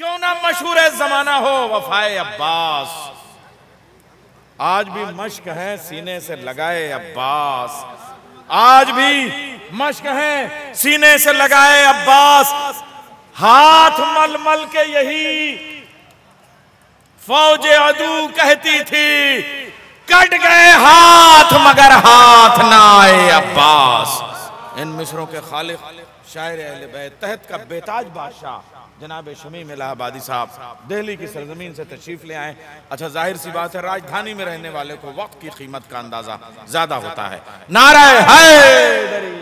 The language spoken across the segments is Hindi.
क्यों ना मशहूर जमाना हो वफाए अब्बास, आज भी मश्क है सीने से लगाए अब्बास, आज भी मश्क है सीने से लगाए अब्बास। हाथ मल मल के यही फौज अदू कहती थी, कट गए हाथ मगर हाथ ना आए अब्बास। इन मिसरों के खालिक शायर अहले बैत तहत का बेताज बादशाह जनाब शमीम इलाहाबादी साहब दिल्ली की सरजमीन से तशरीफ ले आए। अच्छा, जाहिर सी बात है राजधानी में रहने वाले को वक्त की कीमत का अंदाजा ज्यादा होता है। नारे हैदरी।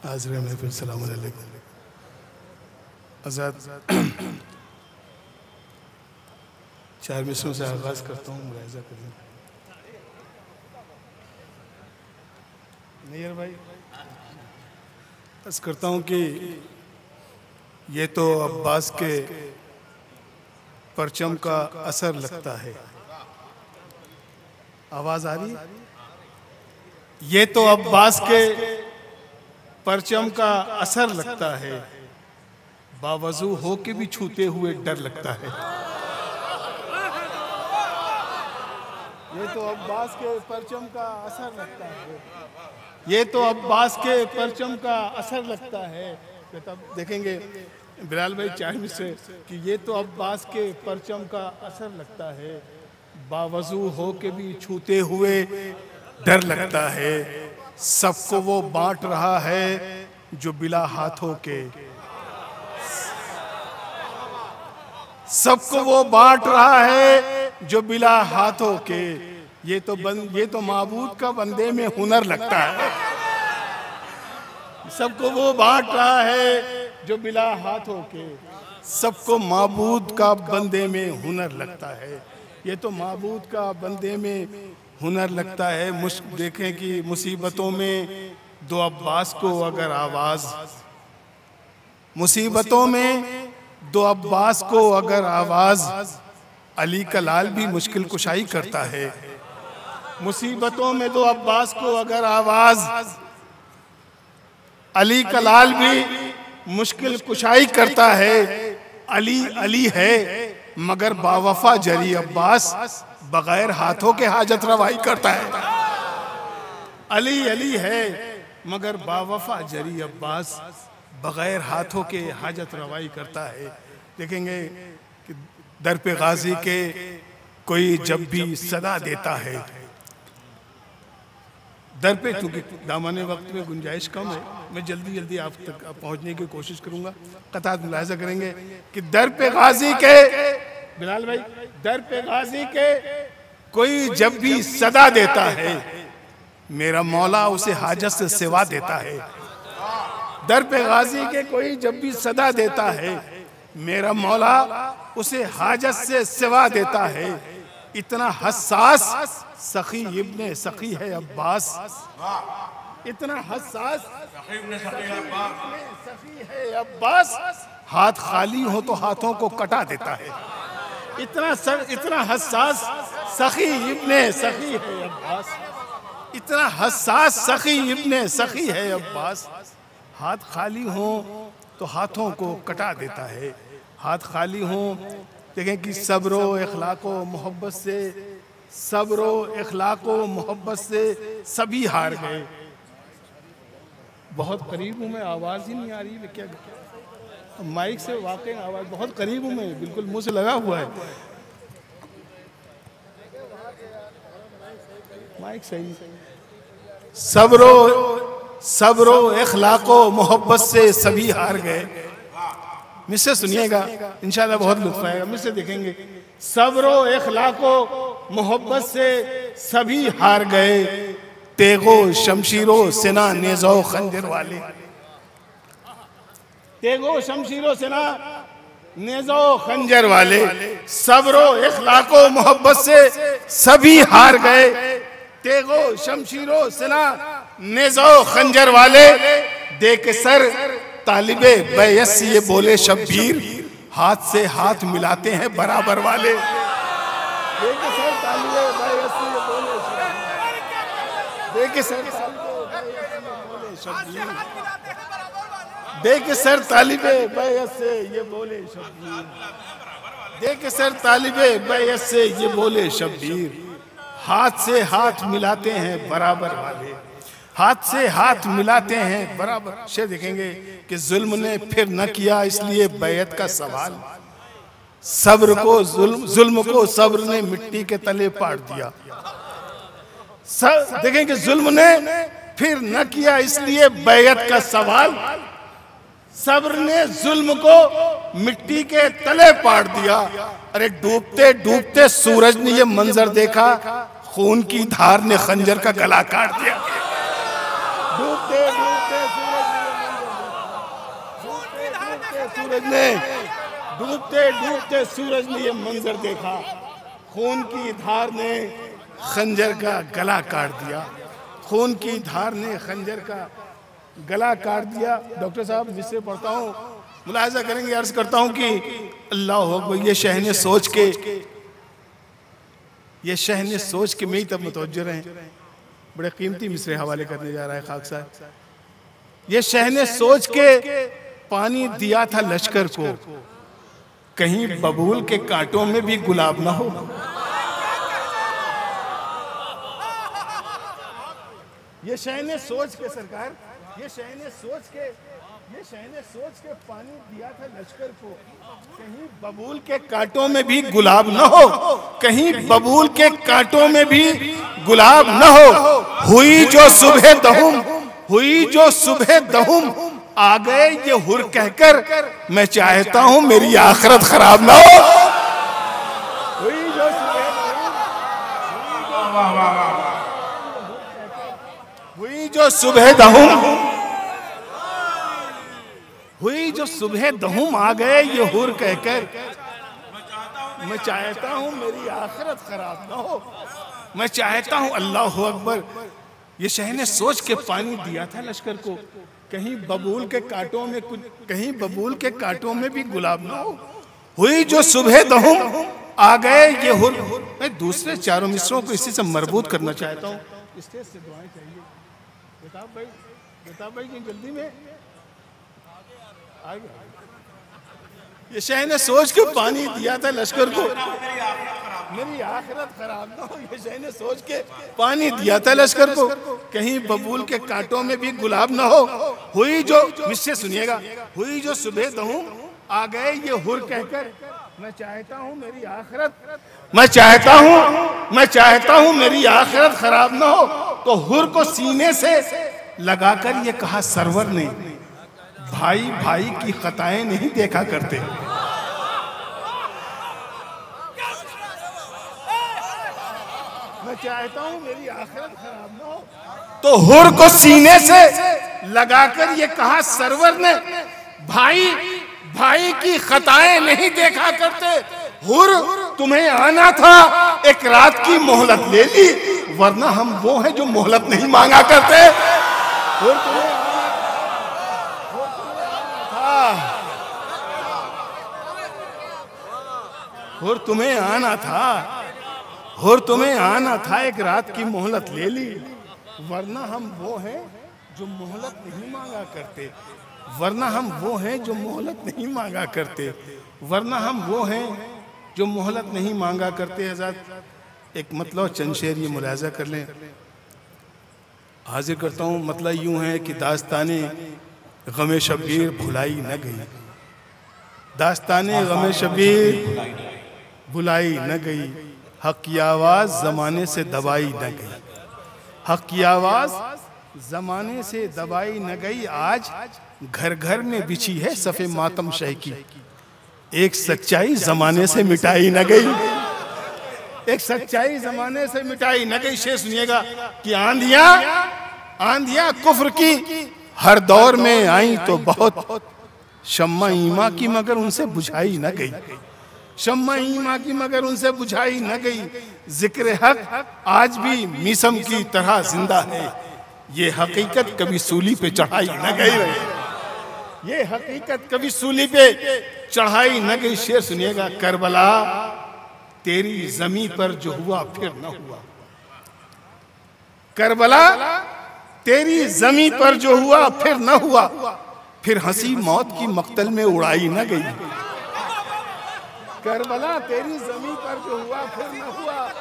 हाज़िर महफिल सलाम अलैकुम। आज़ाद 4 मिसरों से आगाज़ करता हूँ, मुलाहिज़ा करिए। नैयर भाई अर्ज़ करता हूँ कि ये तो अब्बास के परचम का असर लगता है। आवाज़ आ रही है? ये तो अब्बास के परचम का असर लगता है, बावजू हो के भी छूते हुए डर लगता है। ये तो अब्बास के परचम का असर लगता है, ये तो अब्बास के परचम का असर लगता है। तब देखेंगे बिलाल भाई चाहे से कि ये तो अब्बास के परचम का असर लगता है, बावजू हो के भी छूते हुए डर लगता है। सबको वो बांट रहा है जो बिला हाथों के, सबको वो बांट रहा है जो बिला हाथों के। ये तो माबूद का बंदे में हुनर लगता है। सबको वो बांट रहा है जो बिला हाथों के, सबको माबूद का बंदे में हुनर लगता है। ये तो माबूद का बंदे में हुनर लगता है। देखें कि मुसीबतों में दो अब्बास को अगर आवाज़, मुसीबतों में दो अब्बास को अगर आवाज़, अली का लाल भी मुश्किल कुशाई करता है। मुसीबतों में दो अब्बास को अगर आवाज़, अली का लाल भी मुश्किल कुशाई करता है। अली अली है मगर बावफा जरी अब्बास, बगैर हाथों के हाजत रवाई करता है। अली अली है मगर बावफा जरी अब्बास, बगैर हाथों के हाजत रवाई करता है। देखेंगे कि दर पे गाजी के कोई जब भी सदा देता है, दर पे, क्योंकि दामने वक्त में गुंजाइश कम है, मैं जल्दी जल्दी आप तक पहुंचने की कोशिश करूंगा। कतार मुलाहिज़ा करेंगे कि दर पे गाजी के, बिलाल भाई, दर पे गाजी के कोई जब भी सदा देता है, मेरा मौला उसे हाजत से सिवा देता है। दर पे गाजी के कोई जब भी सदा देता है, मेरा मौला उसे हाजत से सिवा देता है। इतना हसास सखी इब्ने सखी है अब्बास, इतना हसास सखी है अब्बास, हाथ खाली हो तो हाथों को कटा देता है। इतना हसास सखी इब्ने सखी है अब्बास, इतना हसास सखी इब्ने सखी है अब्बास, हाथ खाली हो तो हाथों को कटा देता है। हाथ खाली हो, देखें कि सब्रो इखलाको मोहब्बत से, सब्रो इखलाको मोहब्बत से सभी हार गए। बहुत करीब हूँ मैं, आवाज़ ही नहीं आ रही है क्या? माइक से वाकई आवाज़ बहुत करीब हूँ मैं, बिल्कुल मुंह से लगा हुआ है माइक सही। सब्रो इखलाको मोहब्बत से सभी हार गए। मुझसे सुनिएगा, इंशाल्लाह बहुत लुत्फ आएगा। मुझसे देखेंगे, सब्रो इखलाको मोहब्बत से सभी हार गए, तेगो शमशीरो सिना नेज़ो खंजर वाले, तेगो शमशीरो सिना नेज़ो खंजर वाले। सब्रो इखलाको मोहब्बत से सभी हार गए, तेगो शमशीरो सिना नेज़ो खंजर वाले। दे के सर तालिबे बैस ये बोले शब्बीर, हाथ से हाथ मिलाते हैं बराबर वाले। दे के सर तालिबे बैस देखिए सर, देखिए सर तालिबे बैत से ये बोले शब्बीर, देखिए सर तालिबे बैत से ये बोले शब्बीर, हाथ से हाथ मिलाते हैं बराबर वाले, हाथ से हाथ मिलाते हैं बराबर। शेर देखेंगे कि जुल्म ने फिर न किया इसलिए बैत का सवाल, सब्र को जुल्म को सब्र ने मिट्टी के तले पाड़ दिया। देखेंगे जुल्म ने फिर न किया इसलिए बैत का सवाल, सब्र ने जुल्म को मिट्टी के तले पाड़ दिया। अरे डूबते डूबते सूरज ने ये मंजर देखा, खून की धार ने खंजर का गला काट दिया। डूबते डूबते सूरज ने ये मंजर देखा, खून की धार ने खंजर का गला काट दिया, खून की धार ने खंजर का गला काट दिया। डॉक्टर साहब जिससे पढ़ता हूँ मुलाहिजा करेंगे, अर्ज करता हूँ कि अल्लाह अकबर, ये शहने सोच के, ये शहने सोच के में ही तब मुतवज्जह रहे। बड़े कीमती मिसरे हवाले करने जा रहा है खाक साहब। ये शहने सोच के पानी दिया था लश्कर को, कहीं बबूल के कांटों में भी गुलाब ना हो। ये शहने सोच के सरकार, ये शहने सोच के पानी दिया था लश्कर को, कहीं बबूल के कांटों में भी गुलाब न हो, कहीं बबूल के कांटों में भी गुलाब न हो। हुई जो सुबह दहुम, हुई जो सुबह दहुम, आ गए ये हुर कहकर, मैं चाहता हूं मेरी आखिरत खराब ना हो। हुई जो सुबह दहुम, हुई जो सुबह दहुम, हुई जो सुबह दहुम, आ गए ये हुर कहकर, मैं चाहता हूं मेरी आखिरत खराब ना हो। मैं चाहता हूं, अल्लाह अकबर, ये शहने सोच के पानी दिया था लश्कर को, कहीं बबूल के कांटों में कुछ, कहीं बबूल के कांटों में भी गुलाब ना हो। हुई जो सुबह दहुम, आ गए ये हुर। मैं दूसरे चारों मिसरों को इसी से मरबूत करना चाहता हूँ। स्टेज से दुआएं चाहिए। बेताब भाई की जल्दी में आ गया। ये शहने सोच के पानी दिया था लश्कर को, मेरी आखिरत खराब ना हो। ये शहने सोच के पानी दिया था लश्कर को, कहीं बबूल के कांटों में भी गुलाब ना हो। हुई जो, मुझसे सुनिएगा, हुई जो सुबह दहुम, आ गए ये हुर कहकर, मैं चाहता हूँ मेरी आखिरत, मैं चाहता हूँ मेरी आखिरत खराब ना हो। तो हुर को सीने से लगाकर ये कहा सरवर ने, भाई भाई की खताएं नहीं देखा करते। मैं चाहता हूं मेरी आखिरत खराब ना हो। तो हुर को सीने से लगाकर ये कहा सरवर ने, भाई भाई की खताएं नहीं देखा करते। हुर तुम्हें आना था, एक रात की मोहलत ले ली, वरना हम वो हैं जो मोहलत नहीं मांगा करते। हुर तुम्हें हुर तुम्हें आना था, हुर तुम्हें आना था, एक रात की मोहलत ले ली, वरना हम वो हैं जो मोहलत नहीं मांगा करते, वरना हम वो हैं जो मोहलत नहीं मांगा करते, वरना हम वो हैं जो मोहलत नहीं मांगा करते। हज़रत एक मतलब चंद शेर ये मुलाहिजा कर लें, हाजिर करता हूँ। मतलब यूँ है कि दास्ताने गमे शबीर भुलाई न गई, दास्ताने गमे शबीर भुलाई न गई, हक की आवाज़ ज़माने से दबाई न गई, हक की आवाज़ ज़माने से दबाई न गई। आज घर घर में बिछी है सफ़े मातम शह की, एक सच्चाई ज़माने से मिटाई न गई, एक सच्चाई ज़माने से मिटाई न गई। शेर सुनिएगा कि आंधियाँ कुफ्र की हर दौर में आई तो बहुत, शम्मा ईमा की मगर उनसे बुझाई न गई, शम्मा ईमा की मगर उनसे बुझाई न गई। जिक्र हक आज भी मीसम की तरह जिंदा है, ये हकीकत कभी सूली पे चढ़ाई न गई, ये हकीकत कभी सूली पे चढ़ाई न गई। शेर सुनिएगा, करबला तेरी जमी पर जो हुआ फिर न हुआ, करबला तेरी जमी पर जो हुआ फिर न हुआ, फिर हंसी मौत की मक्तल में उड़ाई न गई। करबला तेरी जमी पर जो हुआ फिर न हुआ,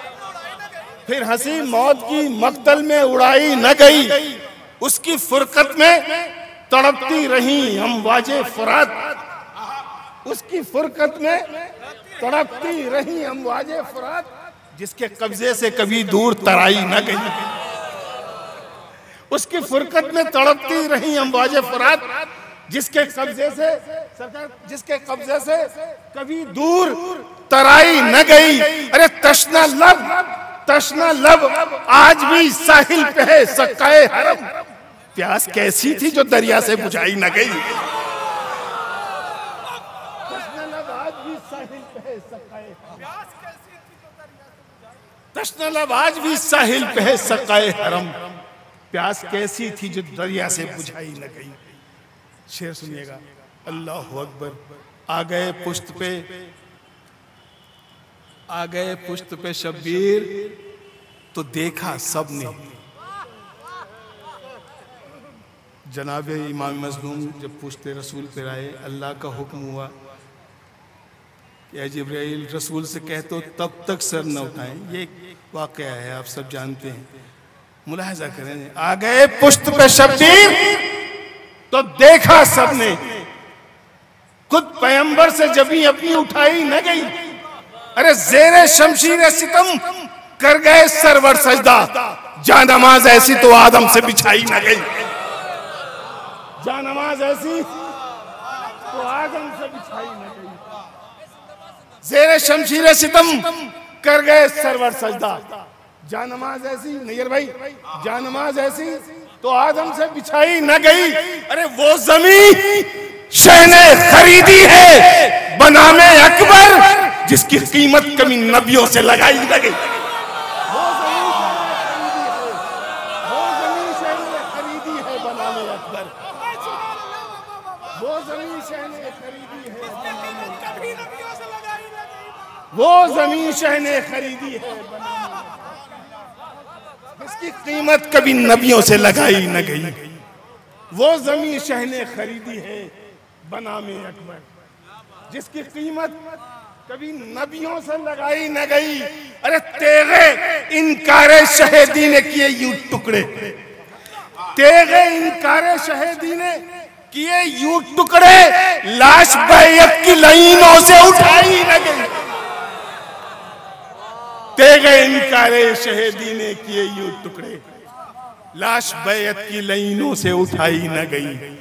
फिर हंसी मौत की मक्तल में उड़ाई न गई। उसकी फुरकत में तड़पती रही हम वाजे फुरात, उसकी फुरकत में तड़पती रही हम वाजे फुरात, जिसके कब्जे से कभी दूर तराई न गई। उसकी फुरकत में तड़पती रही हम वाजे फुरात, जिसके कब्जे से सरकार, जिसके कब्जे से कभी दूर तराई न गई। अरे तश्ना लब आज भी साहिल पे है सकाए हरम, प्यास कैसी थी जो दरिया से बुझाई न गई। तश्ना लब आज भी साहिल पे है सकाए, तश्ना लब आज भी साहिल पे है सकाए हरम, प्यास कैसी थी जो दरिया से बुझाई न गई। शेर सुनिएगा, अल्लाह अकबर। आ गए पुश्त पे शब्बीर तो देखा सबने। जनाबे इमाम मज़लूम जब पूछते रसूल पर आए, अल्लाह का हुक्म हुआ कि जिब्राइल रसूल से कह तो तब तक सर न उठाएं। ये वाक़या है, आप सब जानते हैं, मुलाहिज़ा करें। आ गए पुश्त पे शब्बीर तो देखा सबने, खुद पैगंबर से जबी अपनी उठाई न गई। अरे ज़ेरे शमशीर सितम कर गए सरवर सजदा, जानमाज ऐसी तो आदम से बिछाई न गई। जानमाज ऐसी तो आदम से बिछाई न गई। ज़ेरे शमशीर सितम कर गए सरवर सजदा, जानमाज ऐसी, नैयर भाई, जानमाज ऐसी तो आदम से बिछाई न गई। अरे वो जमीन शहने खरीदी है बनामे अकबर, जिसकी कीमत कभी नबियों से लगाई न गई। वो जमीन शहने खरीदी है बनामे अकबर, वो जमीन शहने खरीदी है बनामे अकबर, वो जमीन शहने खरीदी है बनामे, इसकी कीमत कभी नबियों से लगाई न गई। वो जमीन शहने खरीदी है बनामे अकबर, जिसकी कीमत कभी नबियों से लगाई न गई। अरे तेरे इनकारे शहीदी ने किए यूं टुकड़े, तेरे इनकारे शहीदी ने किए यूं टुकड़े, लाश बैयत की लाइनों से उठाई न गई। तेरे इनकारे शहीदी ने किए यूं टुकड़े, लाश बैयत की लाइनों से उठाई न गई।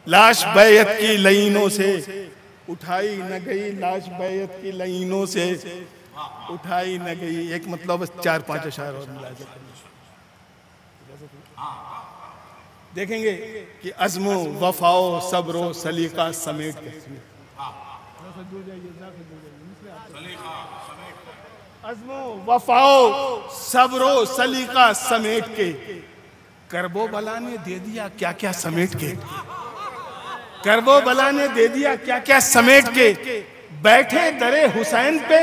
लाश बैयत की लाइनों से उठाई न गई, लाश बैयत की लाइनों से उठाई न गई। एक मतलब 4-5 अशार और देखेंगे कि अज़्मो वफाओ सब्रो सलीका समेट के, अज़्मो वफाओ सब्रो सलीका समेट के, करबो बला ने दे दिया क्या क्या समेट के, करबो बला ने दे दिया क्या क्या समेट के। बैठे दरे हुसैन पे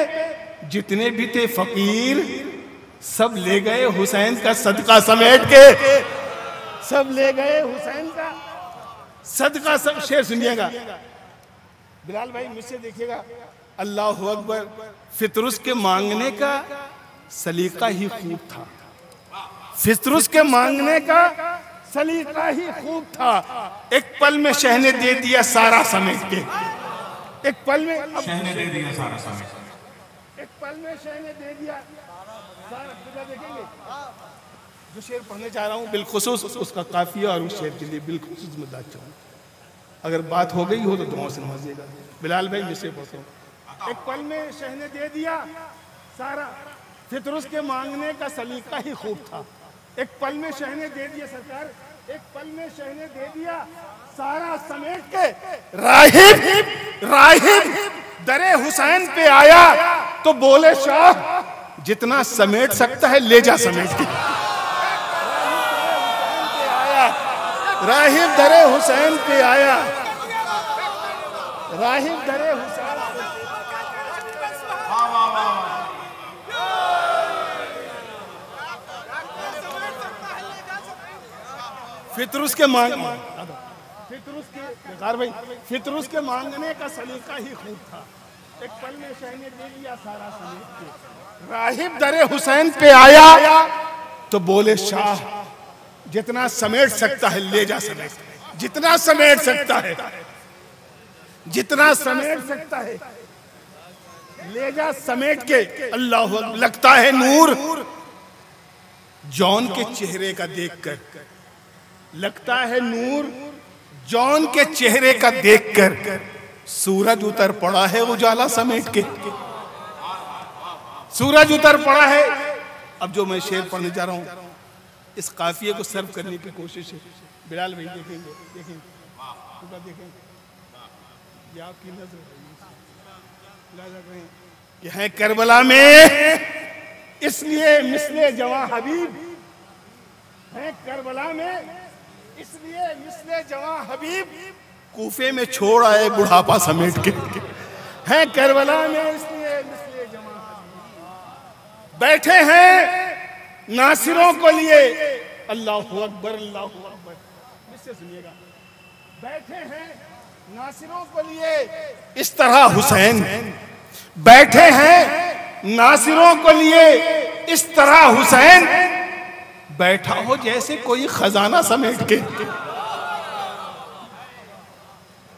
जितने भी थे फकीर, सब ले गए हुसैन का सदका समेट के, सब ले गए हुसैन का सदका। सब शेर सुनिएगा बिलाल भाई, मुझसे देखिएगा, अल्लाह अकबर। फितरुस के मांगने का सलीका ही खूब था, फितरुस के मांगने का सलीका ही खूब था। एक पल में शहने दे दिया सारा समेट के, एक पल में शहने दे दिया सारा समेट, एक पल में शहने दे दिया सारा। देखेंगे जो शेर पढ़ने जा रहा हूँ बिलखुसूस उसका काफिया और उस शेर के लिए बिलखुसूस मैं दाद चाहूँ। अगर बात हो गई हो तो दुआ से नवाजिएगा। बिलाल भाई जिससे पढ़ता हूँ, एक पल में शहने दे दिया सारा, फितरुस के मांगने का सलीका ही खूब था। एक पल में शहने दे दिया सरकार, एक पल में शहने दे दिया सारा समेट के। राहिब दरे हुसैन पे आया तो बोले शाह जितना समेट सकता है ले जा समेट के। राहिब दरे हुसैन पे आया, राहिब दरे हुसैन फितरुस के फितरुस के मांगने का सलीका ही खूब था। एक पल में शाह ने दे लिया सारा समेट के। राहिब दरे हुसैन पे आया तो बोले शाह जितना समेट सकता है ले जा समेट, जितना समेट सकता है, जितना समेट सकता है ले जा समेट के। अल्लाह लगता है नूर जॉन के चेहरे का देखकर, लगता है नूर जॉन के चेहरे का देखकर। सूरज उतर पड़ा है उजाला समेट के, सूरज उतर पड़ा है। अब जो मैं शेर पढ़ने जा रहा हूं इस काफिये को सर्व करने की कोशिश है। बिलाल भाई देखेंगे, देखेंगे ये आपकी नजर है करबला में, इसलिए मिसले जवां हबीब है करबला में, इसलिए मिसले जवां हबीब कूफे में छोड़ आए बुढ़ापा समेट के। है करबला में इसलिए मिसले जवां हबीब बैठे हैं नासिरों को लिए। अल्लाहु अकबर, अल्लाहु अकबर, इससे सुनिएगा। बैठे हैं नासिरों को लिए इस तरह हुसैन, बैठे हैं नासिरों को लिए इस तरह हुसैन, बैठा हो जैसे कोई खजाना समेट के,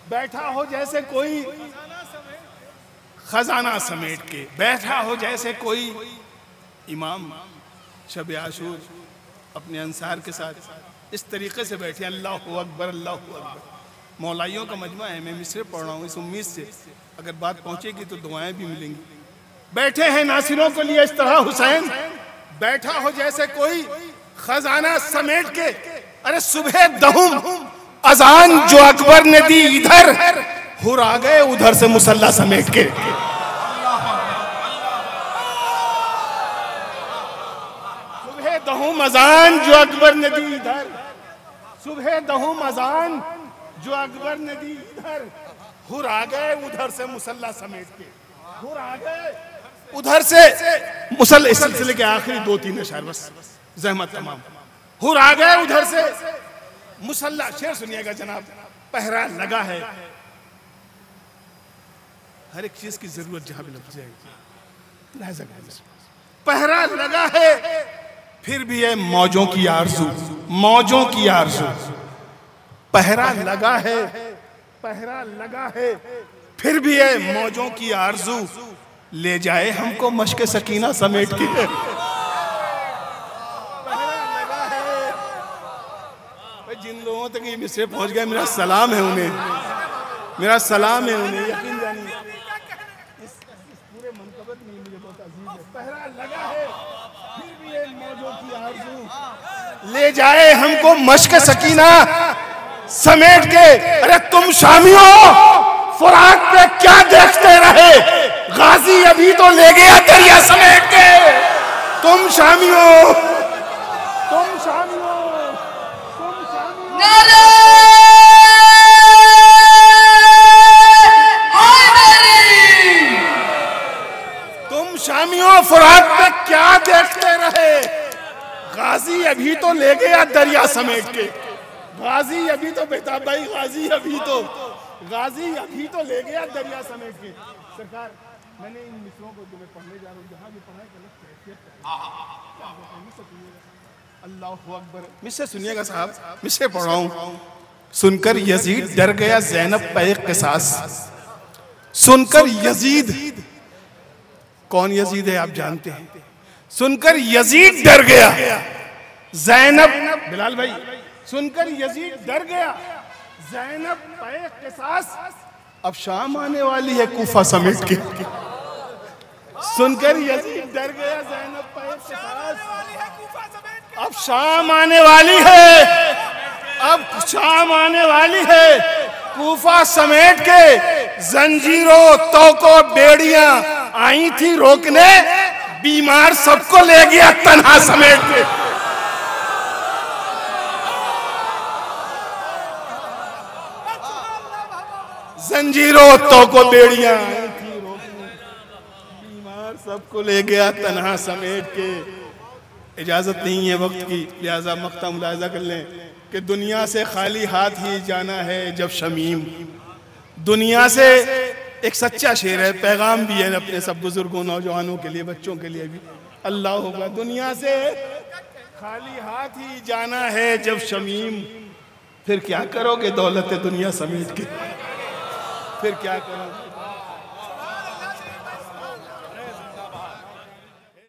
बैठा हो जैसे कोई खजाना समेट के, बैठा हो जैसे कोई इमाम शब आशूर अपने अंसार के साथ इस तरीके से बैठे। अल्लाहु अकबर, अल्लाहु अकबर। मौलाइयों का मजमा है, मैं मिसरे पढ़ रहा हूँ इस उम्मीद से अगर बात पहुंचेगी तो दुआएं भी मिलेंगी। बैठे हैं नासिरों के लिए इस तरह हुसैन, बैठा हो जैसे कोई खजाना समेट के। अरे सुबह दहुम अजान जो अकबर ने दी इधर, हुर आ गए उधर से मुसल्ला समेट के। सुबह दहुम अजान जो अकबर ने दी इधर, सुबह दहुम अजान जो अकबर ने दी इधर, हुर आ गए उधर से मुसल्ला समेट के, हुर आ गए उधर से मुसल्ला। इस सिलसिले के आखिरी 2-3 अशार बस, जहमत तमाम। हुर आ गए उधर से मुसल्ला। शेर सुनिएगा जनाब। पहरा लगा है, हर एक चीज की जरूरत जहां भी लग जाएगी। पहरा लगा है फिर भी है मौजों की आरज़ू, मौजों की आरज़ू। पहरा लगा है, पहरा लगा है फिर भी है मौजों की आरज़ू, ले जाए हमको मश्क सकीना समेट के। पहरा लगा है। जिन लोगों तक ये मिसरे पहुंच गए मेरा सलाम है उन्हें, मेरा सलाम है उन्हें। यकीन जानिए इस पूरे मनकबत में मुझे बहुत अजीज है। पहरा लगा है फिर भी है मौजों की आरज़ू, ले जाए हमको मश्क सकीना समेट के। अरे तुम शामियों फुरात पे क्या देखते रहे, गाजी अभी तो ले गया दरिया समेट के। तुम शामियों, तुम शामियों, तुम शामियों, तुम शामियों फुरात पे क्या देखते रहे, गाजी अभी तो ले गया दरिया समेट के। गाजी अभी तो बेटा भाई, गाजी अभी तो, गाजी अभी तो ले गया दरिया समेट के। सरकार मैंने इन मिसरों को जो मैं पढ़ने जा रहा हूँ जहाँ भी पढ़ाई अल्लाहु अकबर। मिसरे सुनिएगा साहब, मिसरे पढ़ रहा हूँ। सुनकर यजीद डर गया ज़ैनब पे क़िसास। सुनकर यजीद, कौन यजीद है आप जानते हैं। सुनकर यजीद डर गया ज़ैनब, बिलाल भाई, सुनकर यजीद डर गया ज़ैनब पे क़िसास। अब शाम आने वाली है कूफा समेट के। सुनकर यजीद डर गया ज़ैनब पे क़िसास। अब शाम आने वाली है, अब शाम आने वाली है कूफा समेट के। जंजीरों तोको बेड़ियां आई थी रोकने, बीमार सबको ले गया तन्हा समेट के। जंजीरों तोको बेड़ियां आई थी रोकने, बीमार सबको ले गया तन्हा समेट के। इजाजत नहीं है वक्त की, लिहाजा मक्ता मुलाहिजा कर लें कि दुनिया से खाली हाथ ही जाना है जब शमीम। दुनिया से एक सच्चा शेर है, पैगाम भी है अपने सब बुजुर्गों, नौजवानों के लिए, बच्चों के लिए भी। अल्लाह होगा, दुनिया से खाली हाथ ही जाना है जब शमीम, फिर क्या करोगे दौलत दुनिया समेट के, फिर क्या करोगे।